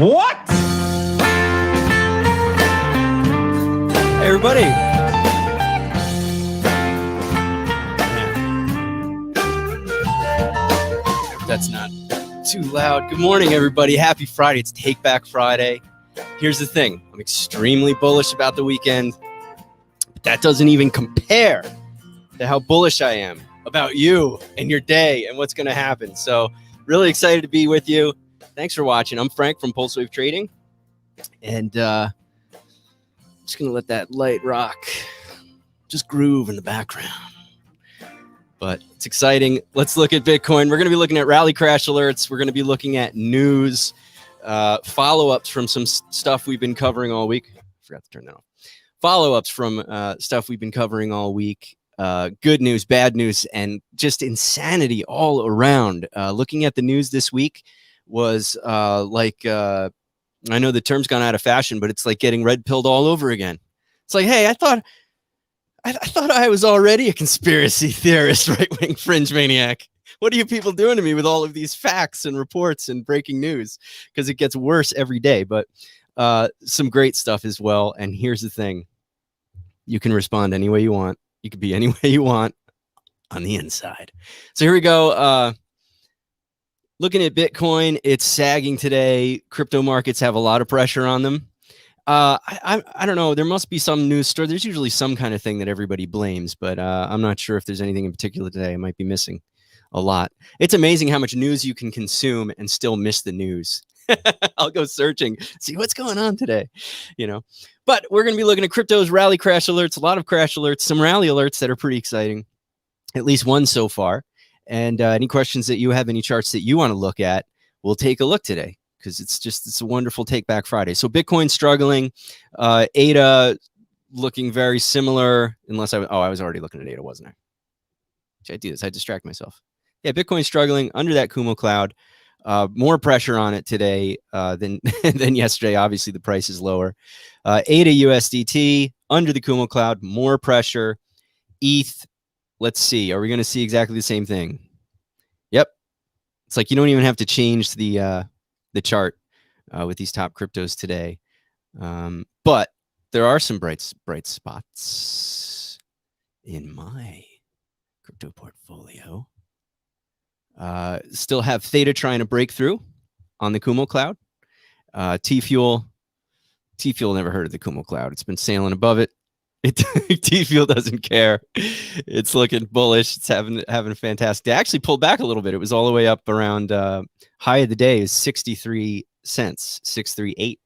What? Hey, everybody. That's not too loud. Good morning, everybody. Happy Friday. It's Take Back Friday. Here's the thing. I'm extremely bullish about the weekend. But that doesn't even compare to how bullish I am about you and your day and what's going to happen. So really excited to be with you. Thanks for watching. I'm Frank from PulseWave Trading. And I'm just going to let that light rock just groove in the background. But it's exciting. Let's look at Bitcoin. We're going to be looking at rally crash alerts. We're going to be looking at news, follow-ups from some stuff we've been covering all week. I forgot to turn that off. Follow-ups from stuff we've been covering all week. Good news, bad news, and just insanity all around. Looking at the news this week was I know the term's gone out of fashion, but it's like getting red-pilled all over again. It's like, hey, I thought I was already a conspiracy theorist, right-wing fringe maniac. What are you people doing to me with all of these facts and reports and breaking news? Because it gets worse every day, but some great stuff as well. And here's the thing. You can respond any way you want. You can be any way you want on the inside. So here we go. Looking at Bitcoin, it's sagging today. Crypto markets have a lot of pressure on them. I don't know. There must be some news story. There's usually some kind of thing that everybody blames, but I'm not sure if there's anything in particular today. I might be missing a lot. It's amazing how much news you can consume and still miss the news. I'll go searching, see what's going on today, you know. But we're going to be looking at crypto's rally crash alerts, a lot of crash alerts, some rally alerts that are pretty exciting, at least one so far. And any questions that you have, any charts that you want to look at, we'll take a look today. Because it's a wonderful Take Back Friday. So Bitcoin struggling, ADA looking very similar, unless I was already looking at ADA, wasn't I? Should I do this? I distract myself. Yeah, Bitcoin struggling under that Kumo cloud. More pressure on it today than yesterday. Obviously, the price is lower. ADA USDT under the Kumo cloud, more pressure. ETH, let's see. Are we going to see exactly the same thing? Yep. It's like you don't even have to change the chart with these top cryptos today. But there are some bright spots in my crypto portfolio. Still have Theta trying to break through on the Kumo cloud. T-Fuel never heard of the Kumo cloud. It's been sailing above it. T-Fuel doesn't care. It's looking bullish. It's having a fantastic day. Actually pulled back a little bit. It was all the way up around high of the day is 63 cents, 638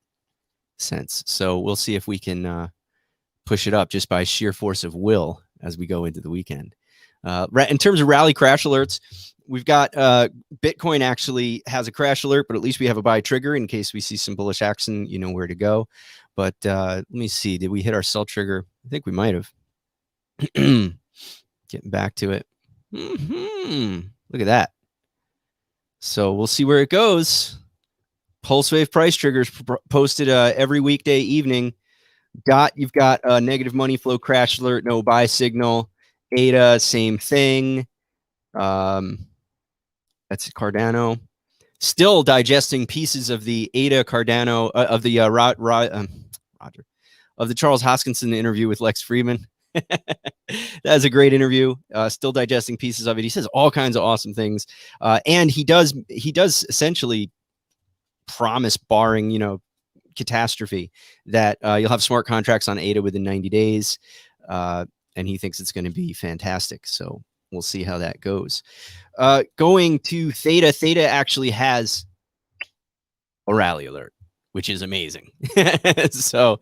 cents. So we'll see if we can push it up just by sheer force of will as we go into the weekend. In terms of rally crash alerts, we've got Bitcoin actually has a crash alert, but at least we have a buy trigger in case we see some bullish action. You know where to go. But let me see. Did we hit our sell trigger? I think we might have. Getting back to it. Look at that. So we'll see where it goes. PulseWave price triggers posted every weekday evening. You've got a negative money flow crash alert, no buy signal. ADA, same thing. That's Cardano. Still digesting pieces of the ADA Cardano of the of the Charles Hoskinson interview with Lex Friedman. That's a great interview. Still digesting pieces of it. He says all kinds of awesome things, and he does essentially promise, barring catastrophe, that you'll have smart contracts on ADA within 90 days, and he thinks it's going to be fantastic. So we'll see how that goes. Going to Theta. Theta actually has a rally alert, which is amazing. So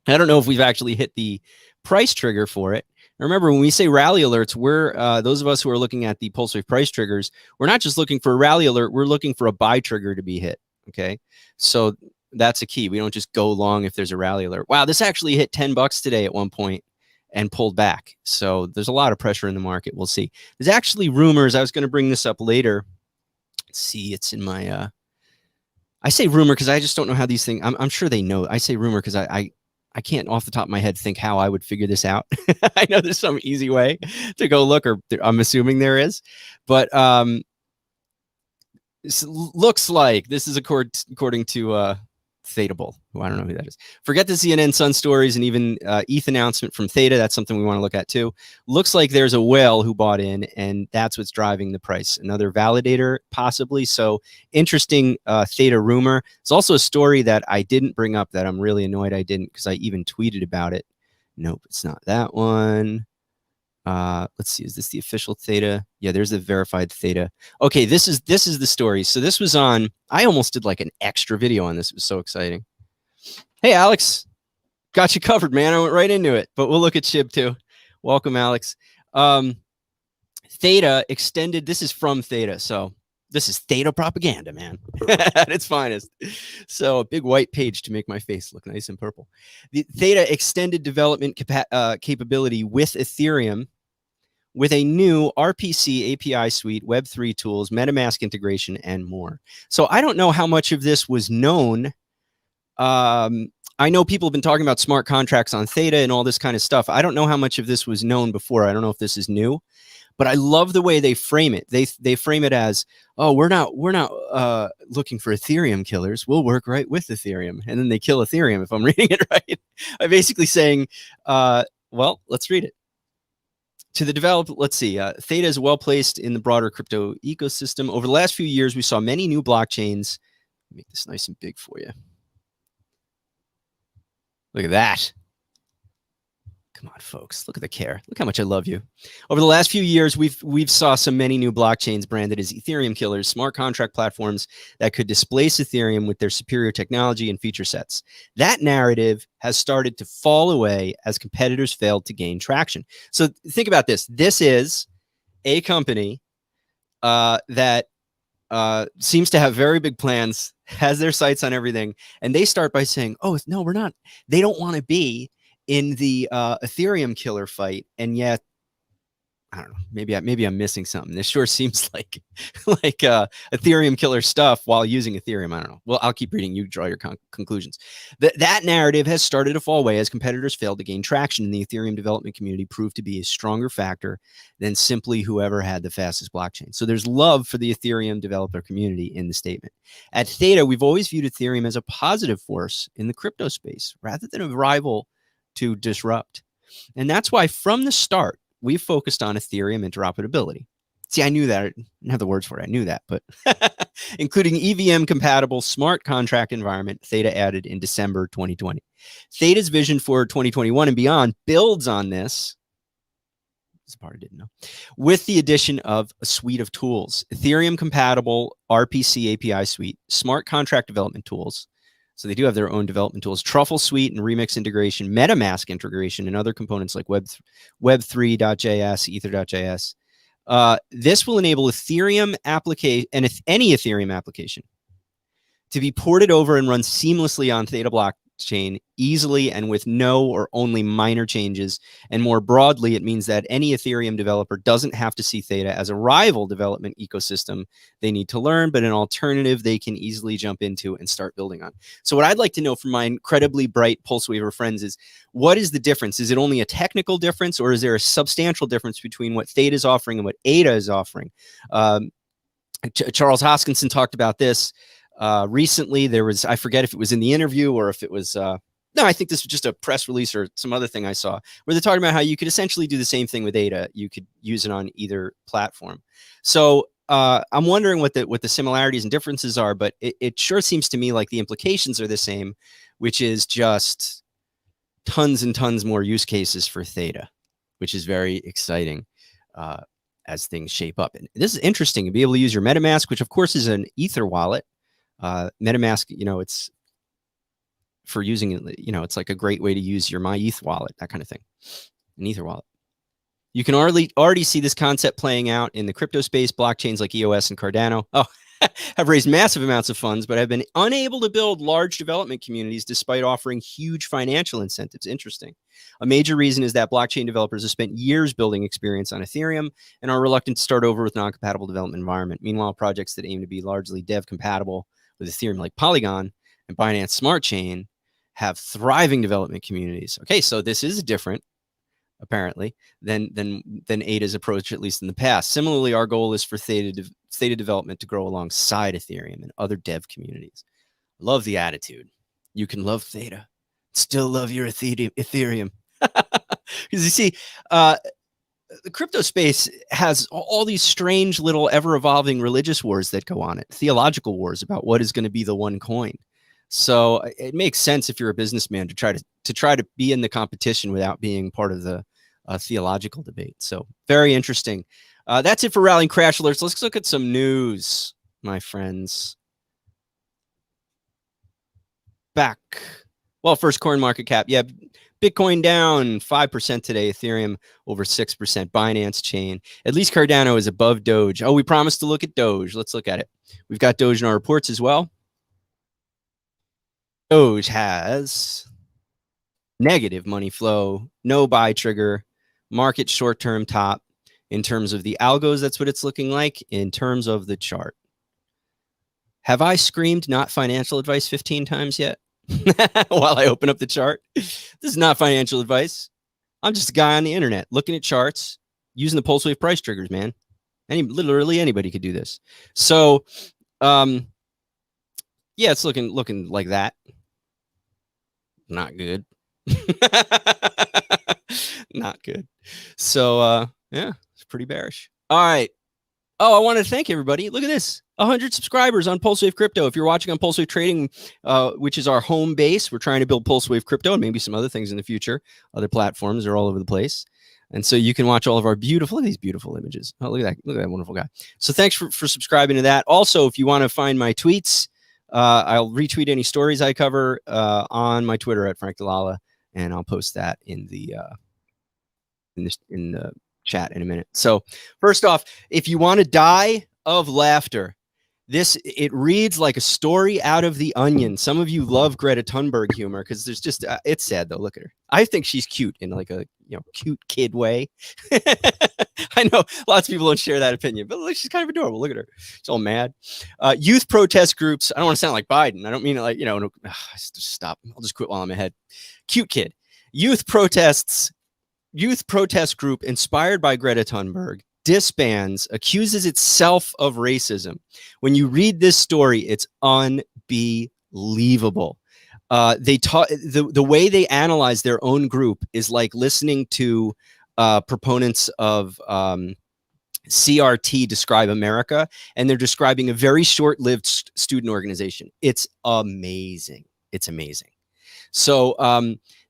I don't know if we've actually hit the price trigger for it. Remember, when we say rally alerts, we're those of us who are looking at the PulseWave price triggers, we're not just looking for a rally alert, we're looking for a buy trigger to be hit. Okay, so that's a key. We don't just go long if there's a rally alert. Wow, this actually hit $10 today at one point and pulled back. So there's a lot of pressure in the market. We'll see. There's actually rumors. I was going to bring this up later. Let's see, it's in my I say rumor because I just don't know how these things, I'm sure they know. I say rumor because I can't off the top of my head think how I would figure this out. I know there's some easy way to go look, or I'm assuming there is, but this looks like, this is according to Thetable, who I don't know who that is. Forget the CNN Sun stories and even ETH announcement from Theta. That's something we want to look at too. Looks like there's a whale who bought in, and that's what's driving the price. Another validator, possibly. So interesting Theta rumor. It's also a story that I didn't bring up that I'm really annoyed I didn't, because I even tweeted about it. Nope, it's not that one. Let's see, is this the official Theta? Yeah, there's the verified Theta. Okay, this is the story. So this was on, I almost did like an extra video on this. It was so exciting. Hey, Alex, got you covered, man. I went right into it, but we'll look at SHIB too. Welcome, Alex. Theta extended, this is from Theta. So this is Theta propaganda, man, at its finest. So a big white page to make my face look nice and purple. The Theta extended development capability with Ethereum with a new RPC API suite, Web3 tools, MetaMask integration, and more. So I don't know how much of this was known. I know people have been talking about smart contracts on Theta and all this kind of stuff. I don't know how much of this was known before. I don't know if this is new. But I love the way they frame it. They frame it as, oh, we're not looking for Ethereum killers. We'll work right with Ethereum. And then they kill Ethereum, if I'm reading it right. I'm basically saying, well, let's read it. To the developer, let's see. Theta is well placed in the broader crypto ecosystem. Over the last few years, we saw many new blockchains. Make this nice and big for you. Look at that. Come on, folks. Look at the care. Look how much I love you. Over the last few years, we've saw so many new blockchains branded as Ethereum killers, smart contract platforms that could displace Ethereum with their superior technology and feature sets. That narrative has started to fall away as competitors failed to gain traction. So think about this. This is a company that seems to have very big plans, has their sights on everything, and they start by saying, oh, no, we're not. They don't want to be in the Ethereum killer fight, and yet I don't know. Maybe I'm missing something. This sure seems like Ethereum killer stuff while using Ethereum. I don't know. Well, I'll keep reading. You draw your conclusions. That narrative has started to fall away as competitors failed to gain traction in the Ethereum development community, proved to be a stronger factor than simply whoever had the fastest blockchain. So there's love for the Ethereum developer community in the statement. At Theta, we've always viewed Ethereum as a positive force in the crypto space rather than a rival to disrupt. And that's why from the start, we focused on Ethereum interoperability. See, I knew that. I didn't have the words for it. I knew that, but including EVM compatible smart contract environment, Theta added in December 2020. Theta's vision for 2021 and beyond builds on this. This part I didn't know. With the addition of a suite of tools, Ethereum compatible RPC API suite, smart contract development tools. So they do have their own development tools, Truffle Suite and Remix integration, MetaMask integration, and other components like Web3.js, Ether.js. This will enable Ethereum application, and if any Ethereum application, to be ported over and run seamlessly on Theta blockchain easily and with no or only minor changes. And more broadly, it means that any Ethereum developer doesn't have to see Theta as a rival development ecosystem they need to learn, but an alternative they can easily jump into and start building on. So what I'd like to know from my incredibly bright PulseWave friends is, what is the difference? Is it only a technical difference, or is there a substantial difference between what Theta is offering and what ADA is offering? Charles Hoskinson talked about this. Recently, there was, I forget if it was in the interview or if it was, no, I think this was just a press release or some other thing I saw, where they're talking about how you could essentially do the same thing with ADA. You could use it on either platform. So I'm wondering what the similarities and differences are, but it sure seems to me like the implications are the same, which is just tons and tons more use cases for Theta, which is very exciting as things shape up. And this is interesting to be able to use your MetaMask, which of course is an Ether wallet. MetaMask, it's for using it, it's like a great way to use your ETH wallet, that kind of thing, an Ether wallet. You can already see this concept playing out in the crypto space. Blockchains like EOS and Cardano have raised massive amounts of funds, but have been unable to build large development communities despite offering huge financial incentives. Interesting. A major reason is that blockchain developers have spent years building experience on Ethereum and are reluctant to start over with non-compatible development environment. Meanwhile, projects that aim to be largely dev compatible with Ethereum like Polygon and Binance Smart Chain have thriving development communities. Okay, so this is different, apparently, than ADA's approach, at least in the past. Similarly, our goal is for Theta development to grow alongside Ethereum and other dev communities. Love the attitude. You can love Theta, still love your Ethereum. Because you see, the crypto space has all these strange little ever-evolving religious wars that go on it, theological wars about what is going to be the one coin. So it makes sense if you're a businessman to try to be in the competition without being part of the theological debate. So very interesting. That's it for rallying crash alerts. Let's look at some news, my friends. Back. Well, first coin market cap. Yeah, Bitcoin down 5% today. Ethereum over 6%. Binance chain. At least Cardano is above Doge. Oh, we promised to look at Doge. Let's look at it. We've got Doge in our reports as well. Doge has negative money flow, no buy trigger, market short-term top. In terms of the algos, that's what it's looking like. In terms of the chart. Have I screamed not financial advice 15 times yet? While I open up the chart. This is not financial advice. I'm just a guy on the internet looking at charts, using the PulseWave price triggers, man. Literally anybody could do this. So, yeah, it's looking like that. Not good. Not good. So, yeah, it's pretty bearish. All right. Oh, I want to thank everybody. Look at this. 100 subscribers on PulseWave Crypto. If you're watching on PulseWave Trading, which is our home base, we're trying to build PulseWave Crypto and maybe some other things in the future. Other platforms are all over the place. And so you can watch all of our beautiful, look at these beautiful images. Oh, look at that. Look at that wonderful guy. So thanks for subscribing to that. Also, if you want to find my tweets, I'll retweet any stories I cover on my Twitter at Frank Delala, and I'll post that in the chat in a minute. So first off, if you want to die of laughter, it reads like a story out of The Onion. Some of you love Greta Thunberg humor because there's just it's sad though. Look at her. I think she's cute in like a cute kid way. I know lots of people don't share that opinion, but look, she's kind of adorable. Look at her. She's all mad. Youth protest groups. I don't want to sound like Biden. I don't mean it like just stop. I'll just quit while I'm ahead. Cute kid. Youth protest group inspired by Greta Thunberg disbands, accuses itself of racism. When you read this story, it's unbelievable. They taught the way they analyze their own group is like listening to proponents of CRT describe America, and they're describing a very short-lived student organization. It's amazing. It's amazing. So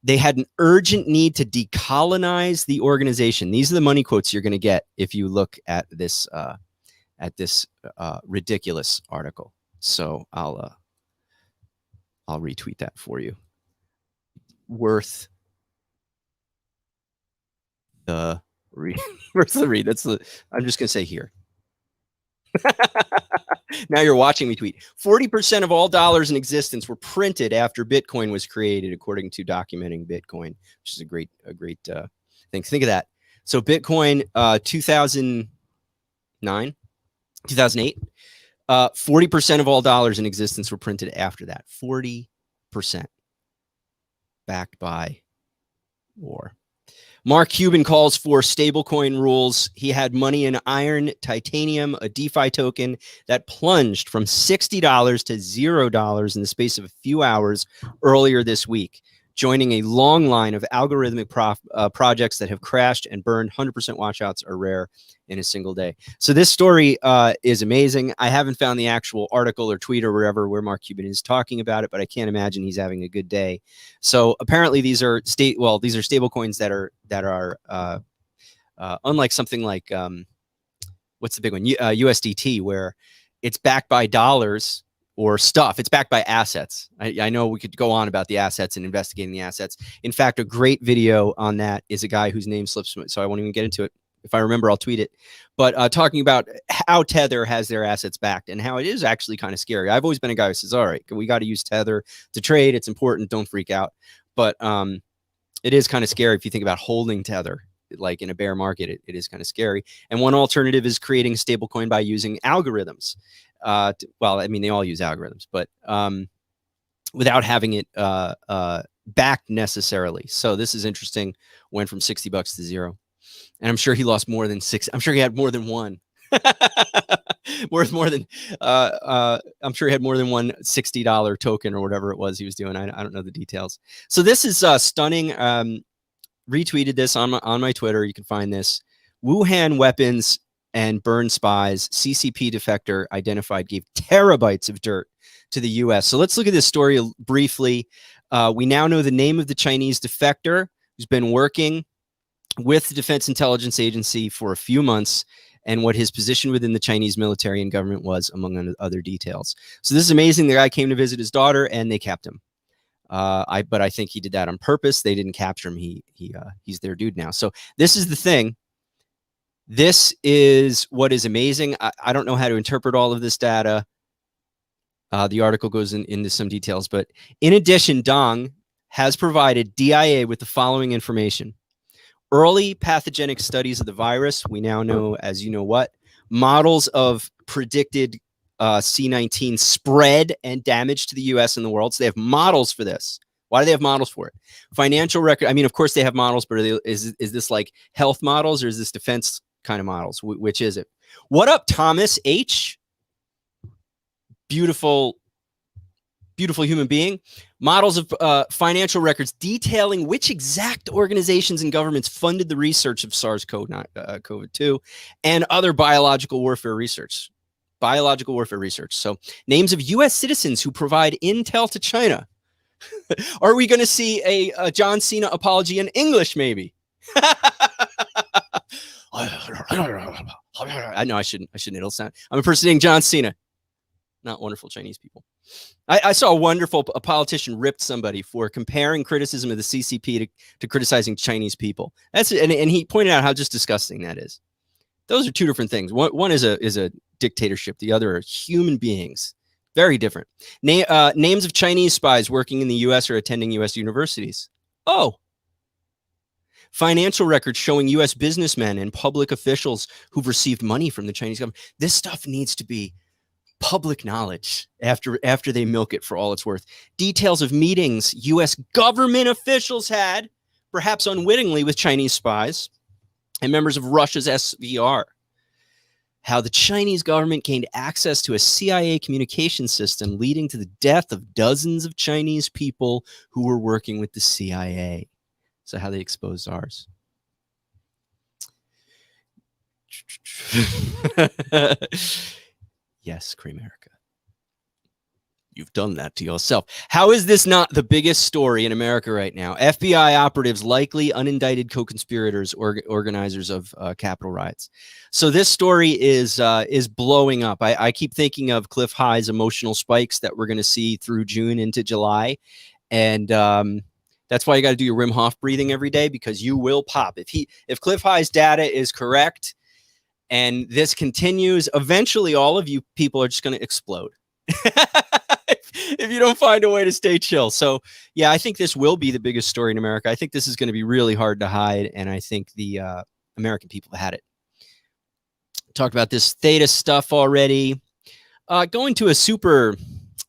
they had an urgent need to decolonize the organization. These are the money quotes you're going to get if you look at this ridiculous article. So I'll retweet that for you. Worth the read. Worth the read. I'm just going to say here. Now you're watching me tweet. 40% of all dollars in existence were printed after Bitcoin was created, according to Documenting Bitcoin, which is a great thing. Think of that. So Bitcoin, 2009, 2008, 40% of all dollars in existence were printed after that. 40%, backed by war. Mark Cuban calls for stablecoin rules. He had money in iron, titanium, a DeFi token that plunged from $60 to $0 in the space of a few hours earlier this week, joining a long line of algorithmic projects that have crashed and burned. 100% washouts are rare in a single day. So this story is amazing. I haven't found the actual article or tweet or wherever where Mark Cuban is talking about it, but I can't imagine he's having a good day. So apparently these are stable coins that are unlike something like what's the big one, USDT, where it's backed by dollars or stuff. It's backed by assets. I know we could go on about the assets and investigating the assets. In fact, a great video on that is a guy whose name slips me, so I won't even get into it. If I remember, I'll tweet it. But talking about how Tether has their assets backed and how it is actually kind of scary. I've always been a guy who says, all right, we got to use Tether to trade. It's important. Don't freak out. But it is kind of scary if you think about holding Tether. Like in a bear market, it is kind of scary. And one alternative is creating a stable coin by using algorithms. Well, I mean, they all use algorithms, but without having it backed necessarily. So this is interesting. Went from $60 to $0. And I'm sure he lost more than 6. I'm sure he had more than one. worth more than I'm sure he had more than one $60 token or whatever it was he was doing. I don't know the details. So this is stunning. Retweeted this on my Twitter. You can find this. Wuhan weapons and burn spies. CCP defector identified gave terabytes of dirt to the U.S. So let's look at this story briefly. We now know the name of the Chinese defector who's been working with the Defense Intelligence Agency for a few months, and what his position within the Chinese military and government was, among other details. So this is amazing. The guy came to visit his daughter, and they kept him. But I think he did that on purpose. They didn't capture him. He's their dude now. So this is the thing. This is what is amazing. I don't know how to interpret all of this data. The article goes into some details, but in addition, Dong has provided DIA with the following information. Early pathogenic studies of the virus. We now know, as you know what, models of predicted C19 spread and damage to the U.S. and the world. So they have models for this. Why do they have models for it? Financial record. I mean, of course they have models, but is this like health models or is this defense kind of models? Which is it? What up, Thomas H? Beautiful human being. Models of financial records detailing which exact organizations and governments funded the research of SARS-CoV-2 and other biological warfare research. So names of U.S. citizens who provide intel to China. Are we going to see a John Cena apology in English, maybe? I know I shouldn't. It'll sound. I'm impersonating John Cena. Not wonderful Chinese people. I saw a politician ripped somebody for comparing criticism of the CCP to criticizing Chinese people. And he pointed out how just disgusting that is. Those are two different things. One is a dictatorship. The other are human beings. Very different. Names of Chinese spies working in the U.S. or attending U.S. universities. Oh. Financial records showing U.S. businessmen and public officials who've received money from the Chinese government. This stuff needs to be public knowledge after they milk it for all it's worth. Details of meetings U.S. government officials had, perhaps unwittingly, with Chinese spies and members of Russia's SVR. How the Chinese government gained access to a CIA communication system, leading to the death of dozens of Chinese people who were working with the CIA. So how they exposed ours. Yes, Kramerica. You've done that to yourself. How is this not the biggest story in America right now? FBI operatives likely unindicted co-conspirators or organizers of Capitol riots. So this story is blowing up. I keep thinking of Cliff High's emotional spikes that we're going to see through June into July. And that's why you got to do your Wim Hof breathing every day, because you will pop. If Cliff High's data is correct and this continues, eventually all of you people are just going to explode. If you don't find a way to stay chill. So yeah, I think this will be the biggest story in America. I think this is going to be really hard to hide. And I think the American people have had it. Talked about this Theta stuff already. Going to a super,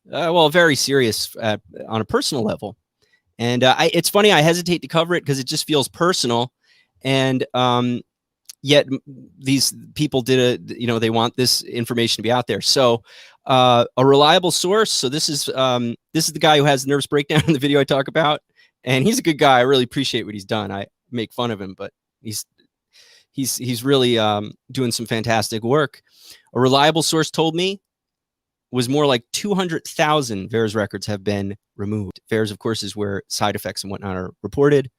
very serious on a personal level. And it's funny, I hesitate to cover it because it just feels personal. And yet these people they want this information to be out there. So a reliable source. So this is the guy who has the nervous breakdown in the video I talk about. And he's a good guy. I really appreciate what he's done. I make fun of him, but he's really doing some fantastic work. A reliable source told me was more like 200,000 VAERS records have been removed. VAERS, of course, is where side effects and whatnot are reported.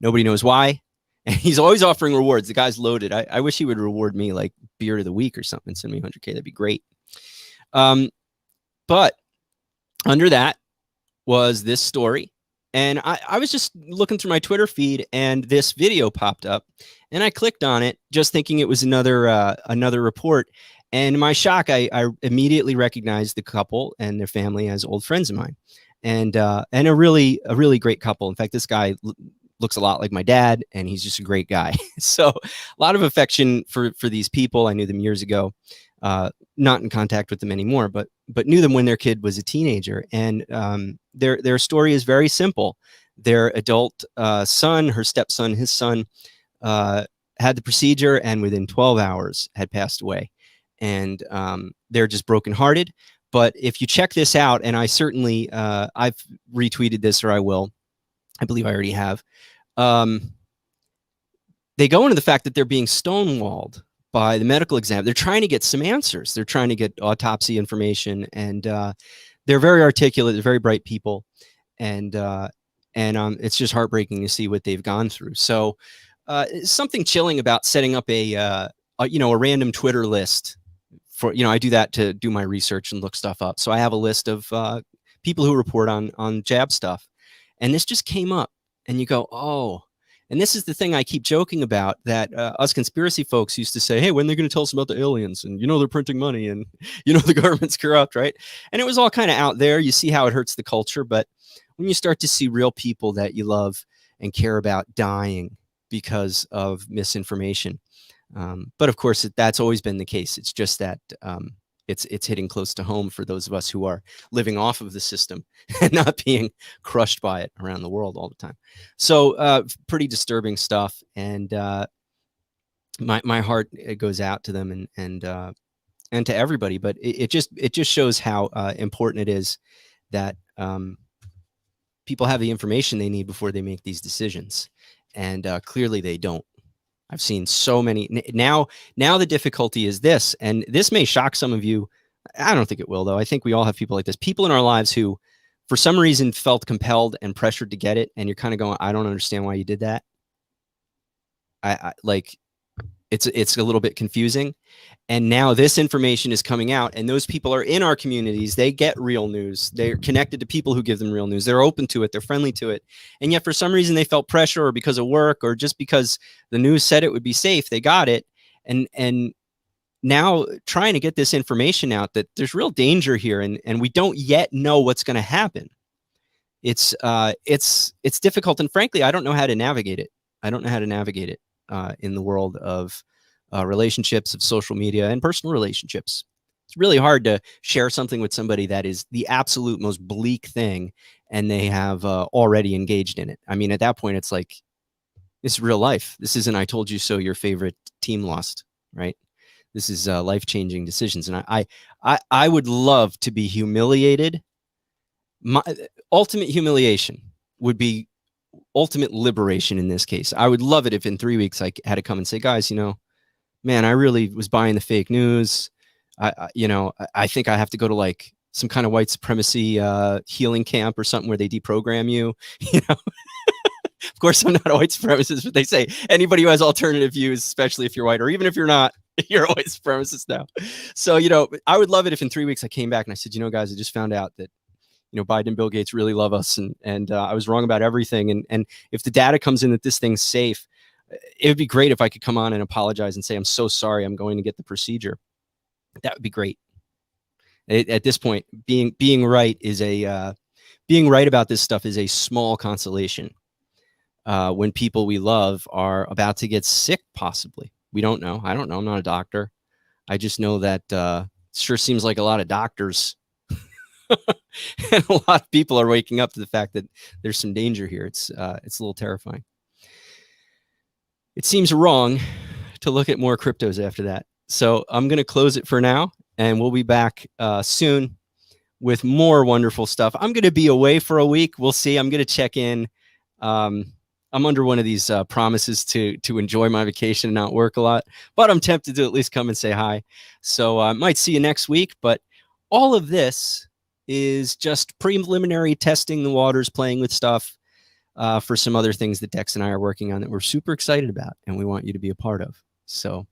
Nobody knows why. And he's always offering rewards. The guy's loaded. I wish he would reward me like beard of the week or something. Send me 100K. That'd be great. But under that was this story. And I was just looking through my Twitter feed and this video popped up and I clicked on it just thinking it was another report. And in my shock, I immediately recognized the couple and their family as old friends of mine, and a really great couple. In fact, this guy looks a lot like my dad, and he's just a great guy. So a lot of affection for these people. I knew them years ago, not in contact with them anymore, but knew them when their kid was a teenager. And their story is very simple. Their adult son, her stepson, his son, had the procedure, and within 12 hours had passed away. and they're just brokenhearted. But if you check this out, and I certainly, I've retweeted this, or I will, I believe I already have. They go into the fact that they're being stonewalled by the medical exam. They're trying to get some answers. They're trying to get autopsy information, and they're very articulate. They're very bright people, and it's just heartbreaking to see what they've gone through. So something chilling about setting up a random Twitter list for, I do that to do my research and look stuff up. So I have a list of people who report on jab stuff, and this just came up, and you go, oh. And this is the thing I keep joking about, that us conspiracy folks used to say, hey, when are they going to tell us about the aliens? And, they're printing money, and, the government's corrupt, right? And it was all kind of out there. You see how it hurts the culture. But when you start to see real people that you love and care about dying because of misinformation. But of course, that's always been the case. It's just that it's hitting close to home for those of us who are living off of the system and not being crushed by it around the world all the time. So pretty disturbing stuff. And my heart, it goes out to them and to everybody. But it just shows how important it is that people have the information they need before they make these decisions. And clearly they don't. I've seen so many. Now the difficulty is this, and this may shock some of you. I don't think it will, though. I think we all have people like this. People in our lives who, for some reason, felt compelled and pressured to get it, and you're kind of going, I don't understand why you did that. I like, it's a little bit confusing. And now this information is coming out, and those people are in our communities. They get real news. They're connected to people who give them real news. They're open to it. They're friendly to it. And yet for some reason they felt pressure, or because of work, or just because the news said it would be safe, they got it. And now trying to get this information out that there's real danger here, and we don't yet know what's going to happen. It's difficult. And frankly, I don't know how to navigate it. In the world of relationships, of social media, and personal relationships. It's really hard to share something with somebody that is the absolute most bleak thing, and they have already engaged in it. I mean, at that point, it's like, it's real life. This isn't "I told you so" your favorite team lost, right? This is life-changing decisions. And I would love to be humiliated. My ultimate humiliation would be ultimate liberation in this case. I would love it if in 3 weeks I had to come and say, guys, man, I really was buying the fake news. I think I have to go to like some kind of white supremacy healing camp or something where they deprogram you. Of course, I'm not a white supremacist, but they say anybody who has alternative views, especially if you're white, or even if you're not, you're a white supremacist now. So, I would love it if in 3 weeks I came back and I said, guys, I just found out that Biden and Bill Gates really love us, and I was wrong about everything. And if the data comes in that this thing's safe, it would be great if I could come on and apologize and say, I'm so sorry, I'm going to get the procedure. That would be great. At this point, being right about this stuff is a small consolation. When people we love are about to get sick, possibly. We don't know. I don't know. I'm not a doctor. I just know that it sure seems like a lot of doctors and a lot of people are waking up to the fact that there's some danger here. It's a little terrifying. It seems wrong to look at more cryptos after that. So I'm going to close it for now, and we'll be back soon with more wonderful stuff. I'm going to be away for a week. We'll see. I'm going to check in. I'm under one of these promises to enjoy my vacation and not work a lot, but I'm tempted to at least come and say hi. So I might see you next week, but all of this is just preliminary testing the waters, playing with stuff for some other things that Dex and I are working on that we're super excited about and we want you to be a part of. So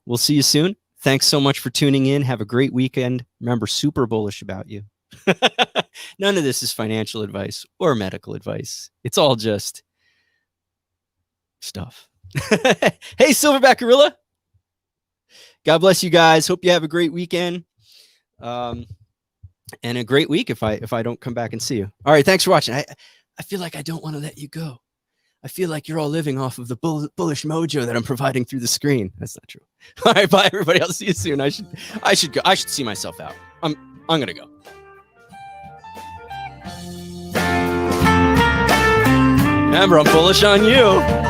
we'll see you soon. Thanks so much for tuning in. Have a great weekend. Remember, super bullish about you. None of this is financial advice or medical advice. It's all just stuff. Hey, Silverback Gorilla. God bless you guys. Hope you have a great weekend. And a great week if I don't come back and see you. All right, thanks for watching. I feel like I don't want to let you go. I feel like you're all living off of the bullish mojo that I'm providing through the screen. That's not true. All right, bye everybody. I'll see you soon. I should go. I should see myself out. I'm gonna go. Remember, I'm bullish on you.